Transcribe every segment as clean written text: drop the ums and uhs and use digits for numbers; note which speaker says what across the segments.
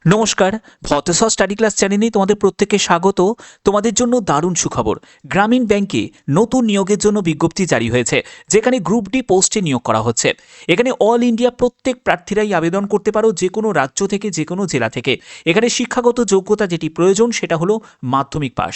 Speaker 1: নমস্কার, ভতেশ্বর study class চ্যানেলে তোমাদের প্রত্যেককে স্বাগত। তোমাদের জন্য দারুণ সুখবর, গ্রামীণ ব্যাংকে নতুন নিয়োগের জন্য বিজ্ঞপ্তি জারি হয়েছে, যেখানে গ্রুপ ডি পোস্টে নিয়োগ করা হচ্ছে। এখানে অল ইন্ডিয়া প্রত্যেক প্রার্থীরাই আবেদন করতে পারো, যে কোনো রাজ্য থেকে, যে কোনো জেলা থেকে। এখানে শিক্ষাগত যোগ্যতা যেটি প্রয়োজন সেটা হলো মাধ্যমিক পাস।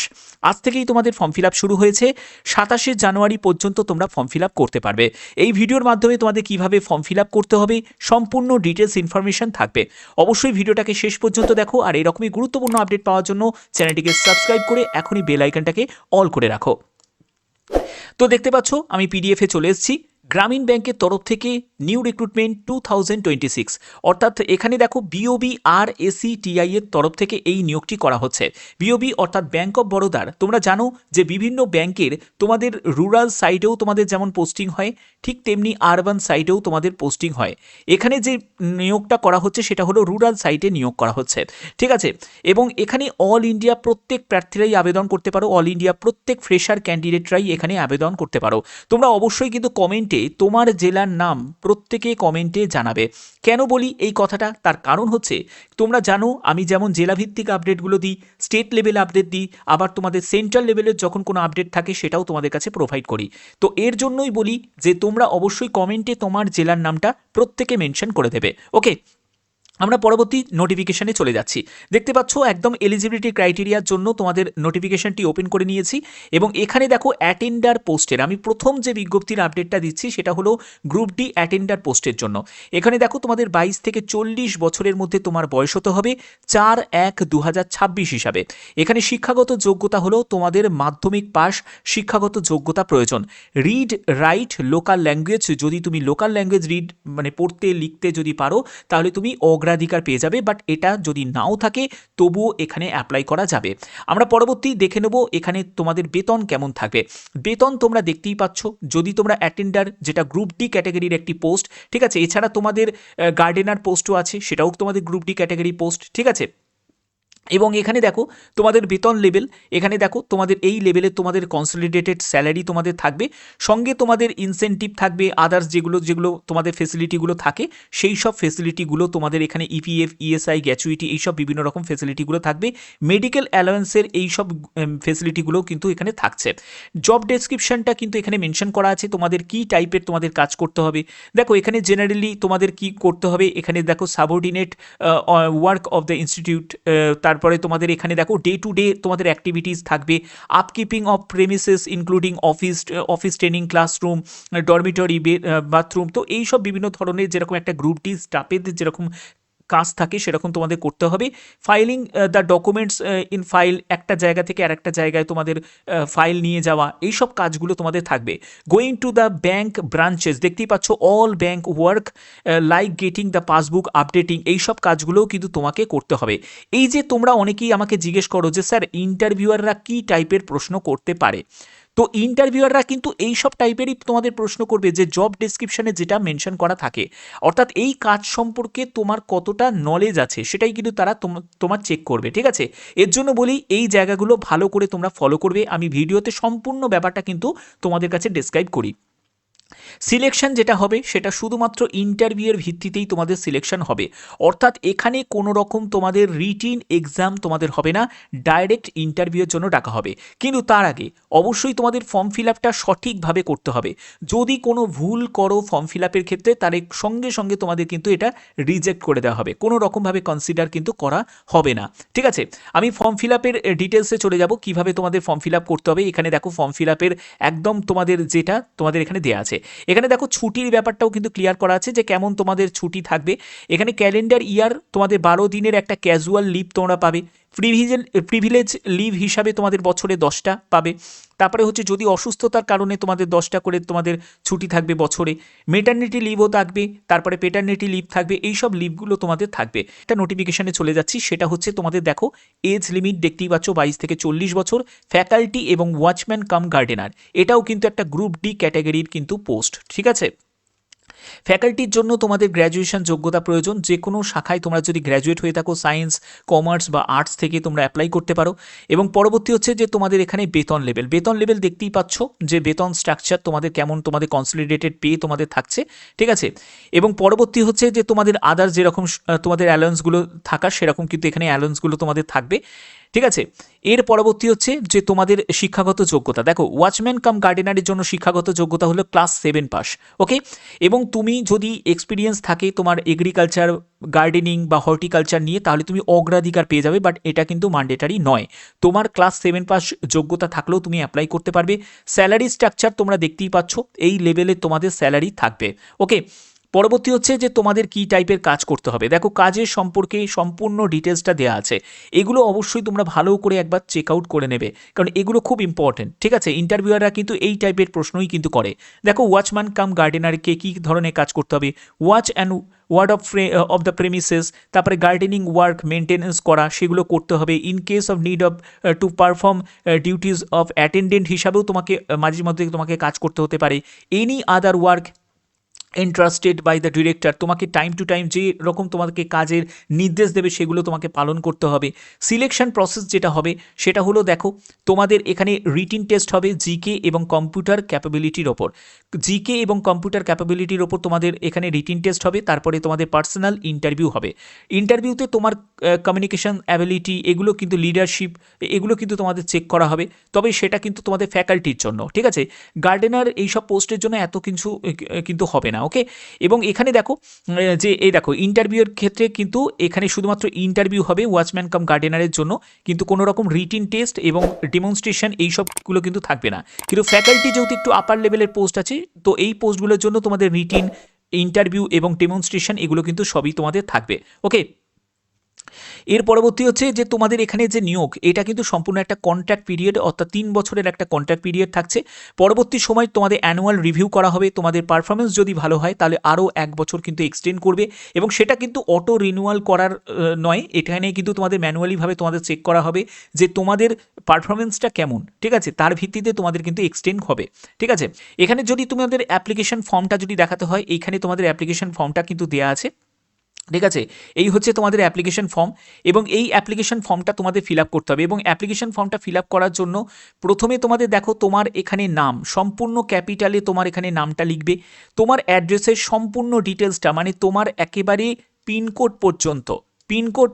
Speaker 1: আজ থেকেই তোমাদের ফর্ম ফিল আপ শুরু হয়েছে, 27শে জানুয়ারি পর্যন্ত তোমরা ফর্ম ফিল আপ করতে পারবে। এই ভিডিওর মাধ্যমে তোমাদের কিভাবে ফর্ম ফিল আপ করতে হবে সম্পূর্ণ ডিটেলস ইনফরমেশন থাকবে। অবশ্যই ভিডিওটাকে শেষ পর্যন্ত দেখো, আর এরকমই গুরুত্বপূর্ণ আপডেট পাওয়ার জন্য চ্যানেলটিকে সাবস্ক্রাইব করে এখনই বেল আইকনটাকে অল করে রাখো। তো দেখতে পাচ্ছ আমি পিডিএফে চলে এসেছি। গ্রামীণ ব্যাংকের তরফ থেকে নিউ রিক্রুটমেন্ট 2026, অর্থাৎ এখানে দেখো বিওবি আর এসিটিআই এর তরফ থেকে এই নিয়োগটি করা হচ্ছে। বিওবি অর্থাৎ ব্যাংক অফ বরোদার, তোমরা জানো যে বিভিন্ন ব্যাংকের তোমাদের রুরাল সাইডেও তোমাদের যেমন পোস্টিং হয়, ঠিক তেমনি আরবান সাইডেও তোমাদের পোস্টিং হয়। এখানে যে নিয়োগটা করা হচ্ছে সেটা হলো রুরাল সাইডে নিয়োগ করা হচ্ছে, ঠিক আছে। এবং এখানে অল ইন্ডিয়া প্রত্যেক প্রার্থীরাই আবেদন করতে পারো, অল ইন্ডিয়া প্রত্যেক ফ্রেশার ক্যান্ডিডেটরাই এখানে আবেদন করতে পারো। তোমরা অবশ্যই কিন্তু কমেন্টে তোমার জেলার নাম প্রত্যেকে কমেন্টে জানাবে। কেন বলি এই কথাটা, তার কারণ হচ্ছে তোমরা জানো আমি যেমন জেলাভিত্তিক আপডেটগুলো দিই, স্টেট লেভেল আপডেট দিই, আবার তোমাদের সেন্ট্রাল লেভেলের যখন কোনো আপডেট থাকে সেটাও তোমাদের কাছে প্রোভাইড করি। তো এর জন্যই বলি যে তোমরা অবশ্যই কমেন্টে তোমার জেলার নামটা প্রত্যেকে মেনশন করে দেবে। ওকে, আমরা পরবর্তী নোটিফিকেশানে চলে যাচ্ছি। দেখতে পাচ্ছ একদম এলিজিবিলিটি ক্রাইটেরিয়ার জন্য তোমাদের নোটিফিকেশানটি ওপেন করে নিয়েছি, এবং এখানে দেখো অ্যাটেন্ডার পোস্টের আমি প্রথম যে বিজ্ঞপ্তির আপডেটটা দিচ্ছি সেটা হলো গ্রুপ ডি অ্যাটেন্ডার পোস্টের জন্য। এখানে দেখো তোমাদের 22 থেকে 40 বছরের মধ্যে তোমার বয়স হতে হবে 4/1/2026 হিসাবে। এখানে শিক্ষাগত যোগ্যতা হলো তোমাদের মাধ্যমিক পাস শিক্ষাগত যোগ্যতা প্রয়োজন। রিড রাইট লোকাল ল্যাঙ্গুয়েজ, যদি তুমি লোকাল ল্যাঙ্গুয়েজ রিড মানে পড়তে লিখতে যদি পারো তাহলে তুমি অগ্রাধিকার পেয়ে যাবে, বাট এটা যদি নাও থাকে তবুও এখানে অ্যাপ্লাই করা যাবে। আমরা পরবর্তী দেখে নেব এখানে তোমাদের বেতন কেমন থাকবে। বেতন তোমরা দেখতেই পাচ্ছ, যদি তোমরা অ্যাটেন্ডার যেটা গ্রুপ ডি ক্যাটাগরির একটি পোস্ট, ঠিক আছে, এছাড়া তোমাদের গার্ডেনার পোস্টও আছে, সেটাও তোমাদের গ্রুপ ডি ক্যাটাগরি পোস্ট, ঠিক আছে। এবং এখানে দেখো তোমাদের বেতন লেভেল, এখানে দেখো তোমাদের এই লেভেলে তোমাদের কনসলিডেটেড স্যালারি তোমাদের থাকবে, সঙ্গে তোমাদের ইনসেন্টিভ থাকবে, আদার্স যেগুলো যেগুলো তোমাদের ফেসিলিটিগুলো থাকে সেই সব ফেসিলিটিগুলো তোমাদের এখানে ইপিএফ, ইএসআই, গ্র্যাচুইটি, এইসব বিভিন্ন রকম ফেসিলিটিগুলো থাকবে। মেডিকেল অ্যালাওয়েন্সের এইসব ফেসিলিটিগুলো কিন্তু এখানে থাকছে। জব ডেসক্রিপশনটা কিন্তু এখানে মেনশন করা আছে, তোমাদের কি টাইপের তোমাদের কাজ করতে হবে। দেখো এখানে জেনারেলি তোমাদের কি করতে হবে, এখানে দেখো subordinate work of the institute, তারপরে তোমাদের এখানে দেখো ডে টু ডে তোমাদের অ্যাক্টিভিটিস থাকবে, upkeeping of premises including office training, classroom, dormitory, bathroom. তো এইসব বিভিন্ন ধরনের যেরকম একটা গ্রুপ ডি স্টাফেদের যেরকম কাজ থাকে সেরকম তোমাদের করতে হবে। Filing the documents in file, একটা জায়গা থেকে আরেকটা জায়গায় তোমাদের ফাইল নিয়ে যাওয়া, এইসব কাজগুলো তোমাদের থাকবে। Going to the bank branches, দেখতেই পাচ্ছ all bank work like getting the passbook updating, এইসব কাজগুলোও কিন্তু তোমাকে করতে হবে। এই যে তোমরা অনেকেই আমাকে জিজ্ঞেস করো যে স্যার ইন্টারভিউয়াররা কী টাইপের প্রশ্ন করতে পারে, তো ইন্টারভিউয়াররা কিন্তু এই সব টাইপেরই তোমাদের প্রশ্ন করবে যে জব ডেসক্রিপশনে যেটা মেনশন করা থাকে, অর্থাৎ এই কাজ সম্পর্কে তোমার কতটা নলেজ আছে সেটাই কিন্তু তারা তোমার চেক করবে, ঠিক আছে। এর জন্য বলি এই জায়গাগুলো ভালো করে তোমরা ফলো করবে, আমি ভিডিওতে সম্পূর্ণ ব্যাপারটা কিন্তু তোমাদের কাছে ডেসক্রাইব করি। সিলেকশন যেটা হবে সেটা শুধুমাত্র ইন্টারভিউয়ের ভিত্তিতেই তোমাদের সিলেকশন হবে, অর্থাৎ এখানে কোনো রকম তোমাদের রিটিন এক্সাম তোমাদের হবে না, ডাইরেক্ট ইন্টারভিউয়ের জন্য ডাকা হবে। কিন্তু তার আগে অবশ্যই তোমাদের ফর্ম ফিল আপটা সঠিকভাবে করতে হবে। যদি কোনো ভুল করো ফর্ম ফিল আপের ক্ষেত্রে তাহলে সঙ্গে সঙ্গে তোমাদের কিন্তু এটা রিজেক্ট করে দেওয়া হবে, কোনো রকমভাবে কনসিডার কিন্তু করা হবে না, ঠিক আছে। আমি ফর্ম ফিল আপের ডিটেলসে চলে যাব, কিভাবে তোমাদের ফর্ম ফিল আপ করতে হবে। এখানে দেখো ফর্ম ফিল আপের একদম তোমাদের যেটা তোমাদের এখানে দেওয়া আছে, এখানে দেখো ছুটির ব্যাপারটাও কিন্তু ক্লিয়ার করা আছে যে কেমন তোমাদের ছুটি থাকবে। এখানে ক্যালেন্ডার ইয়ার তোমাদের 12 দিনের একটা ক্যাজুয়াল লিভ তোমরা পাবে। প্রিভিলেজ লিভ হিসাবে তোমাদের বছরে 10টা পাবে। তারপরে হচ্ছে যদি অসুস্থতার কারণে তোমাদের 10টা করে তোমাদের ছুটি থাকবে বছরে। মেটার্নিটি লিভও থাকবে, তারপরে পেটার্নিটি লিভ থাকবে, এইসব লিভগুলো তোমাদের থাকবে। একটা নোটিফিকেশানে চলে যাচ্ছি, সেটা হচ্ছে তোমাদের দেখো এজ লিমিট দেখতেই পাচ্ছ 22 থেকে 40 বছর, ফ্যাকাল্টি এবং ওয়াচম্যান কাম গার্ডেনার, এটাও কিন্তু একটা গ্রুপ ডি ক্যাটাগরির কিন্তু পোস্ট, ঠিক আছে। ফ্যাকাল্টির জন্য তোমাদের গ্র্যাজুয়েশন যোগ্যতা প্রয়োজন। যে কোনো শাখায় তোমরা যদি গ্র্যাজুয়েট হয়ে থাকো, সায়েন্স, কমার্স বা আর্টস থেকে তোমরা অ্যাপ্লাই করতে পারো। এবং পরবর্তী হচ্ছে যে তোমাদের এখানে বেতন লেভেল দেখতেই পাচ্ছ যে বেতন স্ট্রাকচার তোমাদের কেমন, তোমাদের কনসলিডেটেড পে তোমাদের থাকছে, ঠিক আছে। এবং পরবর্তী হচ্ছে যে তোমাদের আদার যেরকম তোমাদের অ্যালাউন্সগুলো থাকার সেরকম কিন্তু এখানে অ্যালাউন্সগুলো তোমাদের থাকবে, ঠিক আছে। এর পরবর্তী হচ্ছে যে তোমাদের শিক্ষাগত যোগ্যতা। দেখো, ওয়াচম্যান কাম গার্ডেনারের জন্য শিক্ষাগত যোগ্যতা হলো ক্লাস 7 পাস, ওকে। এবং তুমি যদি এক্সপিরিয়েন্স থাকে তোমার এগ্রিকালচার, গার্ডেনিং বা হর্টিকালচার নিয়ে, তাহলে তুমি অগ্রাধিকার পেয়ে যাবে, বাট এটা কিন্তু ম্যান্ডেটারি নয়। তোমার ক্লাস 7 পাস যোগ্যতা থাকলেও তুমি অ্যাপ্লাই করতে পারবে। স্যালারি স্ট্রাকচার তোমরা দেখতেই পাচ্ছ, এই লেভেলে তোমাদের স্যালারি থাকবে, ওকে। পরবর্তী হচ্ছে যে তোমাদের কী টাইপের কাজ করতে হবে। দেখো, কাজের সম্পর্কে সম্পূর্ণ ডিটেলসটা দেওয়া আছে। এগুলো অবশ্যই তোমরা ভালো করে একবার চেক আউট করে নেবে, কারণ এগুলো খুব ইম্পর্টেন্ট, ঠিক আছে। ইন্টারভিউয়াররা কিন্তু এই টাইপের প্রশ্নই কিন্তু করে। দেখো, ওয়াচম্যান কাম গার্ডেনারকে কী ধরনের কাজ করতে হবে, watch and ward of the premises, তারপরে গার্ডেনিং ওয়ার্ক মেনটেন্যান্স করা, সেগুলো করতে হবে। In case of need of to perform duties of attendant হিসাবেও তোমাকে মাঝে মধ্যে তোমাকে কাজ করতে হতে পারে। Any other work entrusted by the director, তোমাকে টাইম টু টাইম যে রকম তোমাকে কাজের নির্দেশ দেবে সেগুলো তোমাকে পালন করতে হবে। সিলেকশন প্রসেস যেটা হবে সেটা হলো, দেখো, তোমাদের এখানে রিটিন টেস্ট হবে জিকে এবং কম্পিউটার ক্যাপাবিলিটির ওপর। জিকে এবং কম্পিউটার ক্যাপাবিলিটির ওপর তোমাদের এখানে রিটিন টেস্ট হবে। তারপরে তোমাদের পার্সোনাল ইন্টারভিউ হবে। ইন্টারভিউতে তোমার কমিউনিকেশন অ্যাবিলিটি, এগুলো কিন্তু লিডারশিপ, এগুলো কিন্তু তোমাদের চেক করা হবে। তবে সেটা কিন্তু তোমাদের ফ্যাকাল্টির জন্য, ঠিক আছে। গার্ডেনার এইসব পোস্টের জন্য এত কিছু কিন্তু হবে না, ওকে। এবং এখানে দেখো যে এই দেখো ইন্টারভিউয়ের ক্ষেত্রে কিন্তু এখানে শুধুমাত্র ইন্টারভিউ হবে ওয়াচম্যান কাম গার্ডেনারের জন্য, কিন্তু কোনো রকম রিটিন টেস্ট এবং ডেমনস্ট্রেশন এইসবগুলো কিন্তু থাকবে না। কিন্তু ফ্যাকাল্টি যেহেতু একটু আপার লেভেলের পোস্ট আছে, তো এই পোস্টগুলোর জন্য তোমাদের রিটিন, ইন্টারভিউ এবং ডেমনস্ট্রেশন এগুলো কিন্তু সবই তোমাদের থাকবে, ওকে। এর পরবর্তী হচ্ছে যে তোমাদের এখানে যে নিয়োগ, এটা কিন্তু সম্পূর্ণ একটা কন্ট্রাক্ট পিরিয়ড, অর্থাৎ 3 বছরের একটা কন্ট্রাক্ট পিরিয়ড থাকছে। পরবর্তী সময় তোমাদের অ্যানুয়াল রিভিউ করা হবে। তোমাদের পারফরমেন্স যদি ভালো হয় তাহলে আরও 1 বছর কিন্তু এক্সটেন্ড করবে, এবং সেটা কিন্তু অটো রিনিউয়াল করার নয়, এখানে কিন্তু তোমাদের ম্যানুয়ালিভাবে তোমাদের চেক করা হবে যে তোমাদের পারফরমেন্সটা কেমন, ঠিক আছে। তার ভিত্তিতে তোমাদের কিন্তু এক্সটেন্ড হবে, ঠিক আছে। এখানে যদি তোমাদের অ্যাপ্লিকেশন ফর্মটা যদি দেখাতে হয়, এইখানে তোমাদের অ্যাপ্লিকেশন ফর্মটা কিন্তু দেওয়া আছে, ঠিক আছে। এই হচ্ছে তোমাদের অ্যাপ্লিকেশন ফর্ম, এবং এই অ্যাপ্লিকেশন ফর্মটা তোমাদের ফিল আপ করতে হবে। এবং অ্যাপ্লিকেশন ফর্মটা ফিল আপ করার জন্য প্রথমে তোমাদের দেখো তোমার এখানে নাম সম্পূর্ণ ক্যাপিটালে তোমার এখানে নামটা লিখবে। তোমার অ্যাড্রেসের সম্পূর্ণ ডিটেলসটা, মানে তোমার একেবারে পিনকোড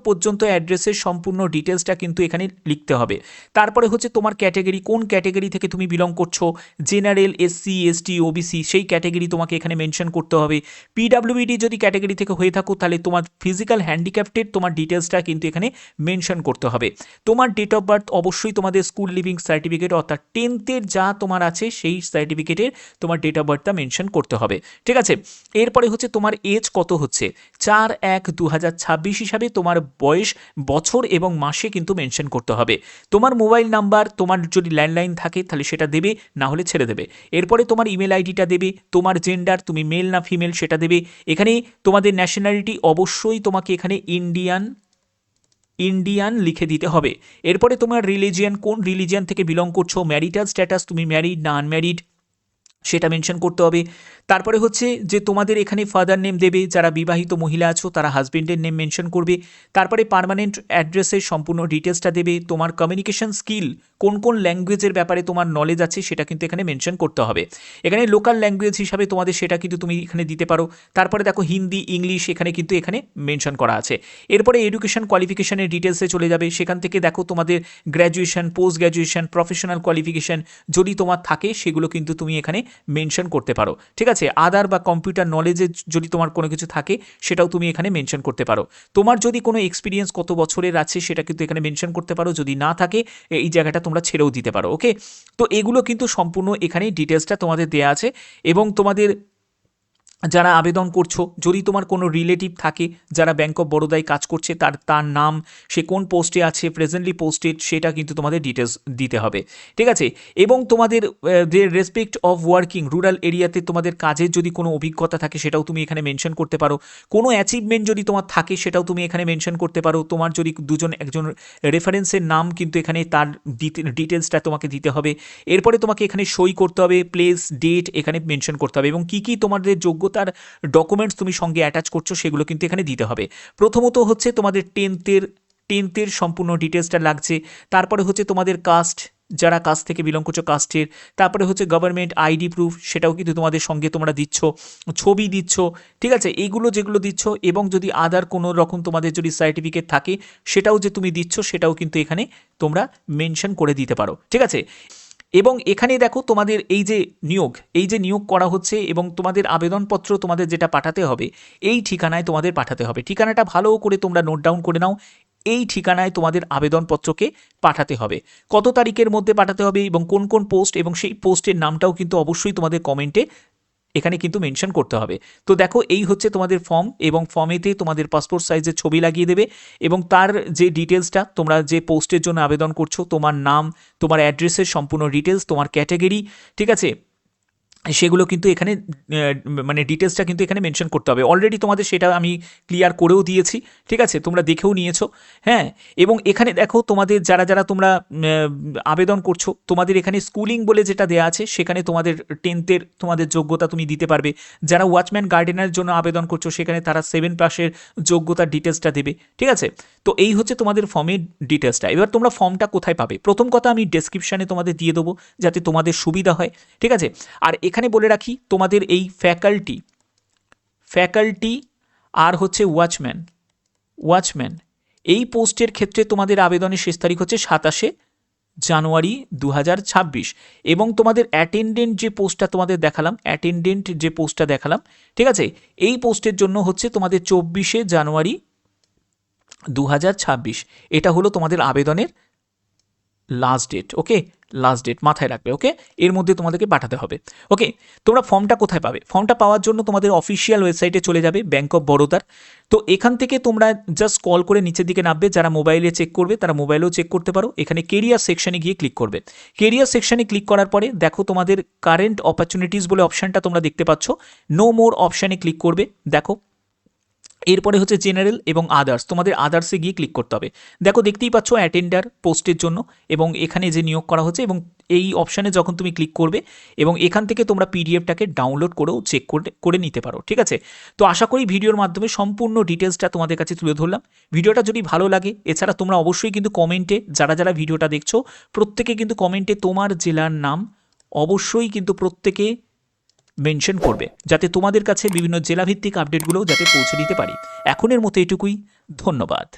Speaker 1: পর্যন্ত অ্যাড্রেসের সম্পূর্ণ ডিটেলসটা কিন্তু এখানে লিখতে হবে। তারপরে হচ্ছে তোমার ক্যাটেগরি, কোন ক্যাটেগরি থেকে তুমি বিলং করছো, জেনারেল, এসসি, এসটি, ওবিসি, সেই ক্যাটেগরি তোমাকে এখানে মেনশন করতে হবে। পিডাব্লিউডি যদি ক্যাটেগরি থেকে হয়ে থাকো তাহলে তোমার ফিজিক্যাল হ্যান্ডিক্যাপ্টেড তোমার ডিটেলসটা কিন্তু এখানে মেনশন করতে হবে। তোমার ডেট অফ বার্থ অবশ্যই তোমাদের স্কুল লিভিং সার্টিফিকেট, অর্থাৎ 10th যা তোমার আছে সেই সার্টিফিকেটের তোমার ডেট অফ বার্থটা মেনশন করতে হবে, ঠিক আছে। এরপরে হচ্ছে তোমার এজ কত হচ্ছে, 4/1/2026 হিসাবে তোমার বয়স, বছর এবং মাসে কিন্তু মেনশন করতে হবে। তোমার মোবাইল নাম্বার, তোমার যদি ল্যান্ডলাইন থাকে তাহলে সেটা দেবে, না হলে ছেড়ে দেবে। এরপরে তোমার ইমেল আইডিটা দেবে, তোমার জেন্ডার, তুমি মেল না ফিমেল সেটা দেবে। এখানে তোমাদের ন্যাশনালিটি অবশ্যই তোমাকে এখানে ইন্ডিয়ান লিখে দিতে হবে। এরপরে তোমার রিলিজিয়ান, কোন রিলিজিয়ান থেকে বিলং করছো, ম্যারিটাল স্ট্যাটাস, তুমি ম্যারিড না আনম্যারিড সেটা মেনশন করতে হবে। তারপরে হচ্ছে যে তোমাদের এখানে ফাদার নেম দেবে, যারা বিবাহিত মহিলা আছো তারা হাজবেন্ডের নেম মেনশন করবে। তারপরে পার্মানেন্ট অ্যাড্রেসের সম্পূর্ণ ডিটেলসটা দেবে। তোমার কমিউনিকেশন স্কিল, কোন কোন ল্যাঙ্গুয়েজের ব্যাপারে তোমার নলেজ আছে সেটা কিন্তু এখানে মেনশন করতে হবে। এখানে লোকাল ল্যাঙ্গুয়েজ হিসাবে তোমাদের সেটা কিন্তু তুমি এখানে দিতে পারো। তারপরে দেখো হিন্দি, ইংলিশ এখানে কিন্তু এখানে মেনশন করা আছে। এরপরে এডুকেশন কোয়ালিফিকেশনের ডিটেলসে চলে যাবে। সেখান থেকে দেখো তোমাদের graduation, post graduation, professional qualification যদি তোমার থাকে সেগুলো কিন্তু তুমি এখানে মেনশন করতে পারো, ঠিক আছে। আদার বা কম্পিউটার নলেজে যদি তোমার কোনো কিছু থাকে সেটাও তুমি এখানে মেনশন করতে পারো। তোমার যদি কোনো এক্সপিরিয়েন্স কত বছরের আছে সেটা কিন্তু এখানে মেনশন করতে পারো, যদি না থাকে এই জায়গাটা তোমরা ছেড়েও দিতে পারো, ওকে। তো এগুলো কিন্তু সম্পূর্ণ এখানে ডিটেলসটা তোমাদের দেওয়া আছে। এবং তোমাদের যারা আবেদন করছো, যদি তোমার কোনো রিলেটিভ থাকে যারা ব্যাঙ্ক অফ বরোদায় কাজ করছে, তার নাম, সে কোন পোস্টে আছে, প্রেজেন্টলি পোস্টেড, সেটা কিন্তু তোমাদের ডিটেলস দিতে হবে, ঠিক আছে। এবং তোমাদের রেসপেক্ট অফ ওয়ার্কিং রুরাল এরিয়াতে তোমাদের কাজের যদি কোনো অভিজ্ঞতা থাকে সেটাও তুমি এখানে মেনশন করতে পারো। কোনো অ্যাচিভমেন্ট যদি তোমার থাকে সেটাও তুমি এখানে মেনশন করতে পারো। তোমার যদি একজন রেফারেন্সের নাম কিন্তু এখানে তার ডিটেলসটা তোমাকে দিতে হবে। এরপরে তোমাকে এখানে সই করতে হবে, প্লেস, ডেট এখানে মেনশন করতে হবে, এবং কী কী তোমাদের যোগ্যতা যোগ্যতার ডকুমেন্টস তুমি সঙ্গে অ্যাটাচ করছো সেগুলো কিন্তু এখানে দিতে হবে। প্রথমত হচ্ছে তোমাদের টেন্থের সম্পূর্ণ ডিটেলসটা লাগছে, তারপরে হচ্ছে তোমাদের কাস্ট, যারা কাস্ট থেকে বিলং করছো কাস্টের, তারপরে হচ্ছে গভর্নমেন্ট আইডি প্রুফ, সেটাও কিন্তু তোমাদের সঙ্গে তোমরা দিচ্ছ, ছবি দিচ্ছ, ঠিক আছে, এইগুলো যেগুলো দিচ্ছ, এবং যদি আদার কোনো রকম তোমাদের যদি সার্টিফিকেট থাকে সেটাও যে তুমি দিচ্ছ সেটাও কিন্তু এখানে তোমরা মেনশন করে দিতে পারো, ঠিক আছে। এবং এখানে দেখো তোমাদের এই যে নিয়োগ করা হচ্ছে এবং তোমাদের আবেদনপত্র তোমাদের যেটা পাঠাতে হবে এই ঠিকানায় তোমাদের পাঠাতে হবে। ঠিকানাটা ভালো করে তোমরা নোট ডাউন করে নাও। এই ঠিকানায় তোমাদের আবেদনপত্রকে পাঠাতে হবে। কত তারিখের মধ্যে পাঠাতে হবে এবং কোন কোন পোস্ট, এবং সেই পোস্টের নামটাও কিন্তু অবশ্যই তোমাদের কমেন্টে এখানে কিন্তু মেনশন করতে হবে। তো দেখো এই হচ্ছে তোমাদের ফর্ম, এবং ফর্মেতে তোমাদের পাসপোর্ট সাইজের ছবি লাগিয়ে দেবে, এবং তার যে ডিটেলসটা তোমরা যে পোস্টের জন্য আবেদন করছো, তোমার নাম, তোমার অ্যাড্রেসের সম্পূর্ণ ডিটেলস, তোমার ক্যাটাগরি, ঠিক আছে, সেগুলো কিন্তু এখানে মানে ডিটেলসটা কিন্তু এখানে মেনশন করতে হবে। অলরেডি তোমাদের সেটা আমি ক্লিয়ার করেও দিয়েছি, ঠিক আছে, তোমরা দেখেও নিয়েছো, হ্যাঁ। এবং এখানে দেখো তোমাদের যারা তোমরা আবেদন করছো, তোমাদের এখানে স্কুলিং বলে যেটা দেওয়া আছে সেখানে তোমাদের টেন্থের তোমাদের যোগ্যতা তুমি দিতে পারবে। যারা ওয়াচম্যান গার্ডেনের জন্য আবেদন করছো সেখানে তারা 7+ যোগ্যতার ডিটেলসটা দেবে, ঠিক আছে। তো এই হচ্ছে তোমাদের ফর্মের ডিটেলসটা। এবার তোমরা ফর্মটা কোথায় পাবে? প্রথম কথা আমি ডেসক্রিপশানে তোমাদের দিয়ে দেবো যাতে তোমাদের সুবিধা হয়, ঠিক আছে। আর এখানে বলে রাখি তোমাদের এই ফ্যাকাল্টি আর হচ্ছে ওয়াচম্যান এই পোস্টের ক্ষেত্রে তোমাদের আবেদনের শেষ তারিখ হচ্ছে 27 জানুয়ারি 2026, এবং তোমাদের অ্যাটেন্ডেন্ট যে পোস্টটা দেখালাম, ঠিক আছে, এই পোস্টের জন্য হচ্ছে তোমাদের 24 জানুয়ারি 2026। এটা হলো তোমাদের আবেদনের লাস্ট ডেট, ওকে, লাস্ট ডেট মাথায় রাখবে, ওকে, এর মধ্যে তোমাদেরকে পাঠাতে হবে। ওকে, তোমরা ফর্মটা কোথায় পাবে? ফর্মটা পাওয়ার জন্য তোমাদের অফিসিয়াল ওয়েবসাইটে চলে যাবে, ব্যাঙ্ক অফ বরোদার। তো এখান থেকে তোমরা জাস্ট কল করে নিচের দিকে নামবে, যারা মোবাইলে চেক করবে তারা মোবাইলেও চেক করতে পারো। এখানে কেরিয়ার সেকশনে গিয়ে ক্লিক করবে। কেরিয়ার সেকশনে ক্লিক করার পরে দেখো তোমাদের কারেন্ট অপরচুনিটিস বলে অপশানটা তোমরা দেখতে পাচ্ছ, নো মোর অপশানে ক্লিক করবে। দেখো এরপরে হচ্ছে জেনারেল এবং আদার্স, তোমাদের আদার্সে গিয়ে ক্লিক করতে হবে। দেখো দেখতেই পাচ্ছ অ্যাটেন্ডার পোস্টের জন্য, এবং এখানে যে নিয়োগ করা হচ্ছে, এবং এই অপশানে যখন তুমি ক্লিক করবে এবং এখান থেকে তোমরা পিডিএফটাকে ডাউনলোড করেও চেক করে নিতে পারো, ঠিক আছে। তো আশা করি ভিডিওর মাধ্যমে সম্পূর্ণ ডিটেলসটা তোমাদের কাছে তুলে ধরলাম। ভিডিওটা যদি ভালো লাগে, এছাড়া তোমরা অবশ্যই কিন্তু কমেন্টে যারা ভিডিওটা দেখছো প্রত্যেকে কিন্তু কমেন্টে তোমার জেলার নাম অবশ্যই কিন্তু প্রত্যেকে মেনশন করবে, যাতে তোমাদের কাছে বিভিন্ন জেলাভিত্তিক আপডেটগুলোও যাতে পৌঁছে দিতে পারি। এখনের মতো এটুকুই, ধন্যবাদ।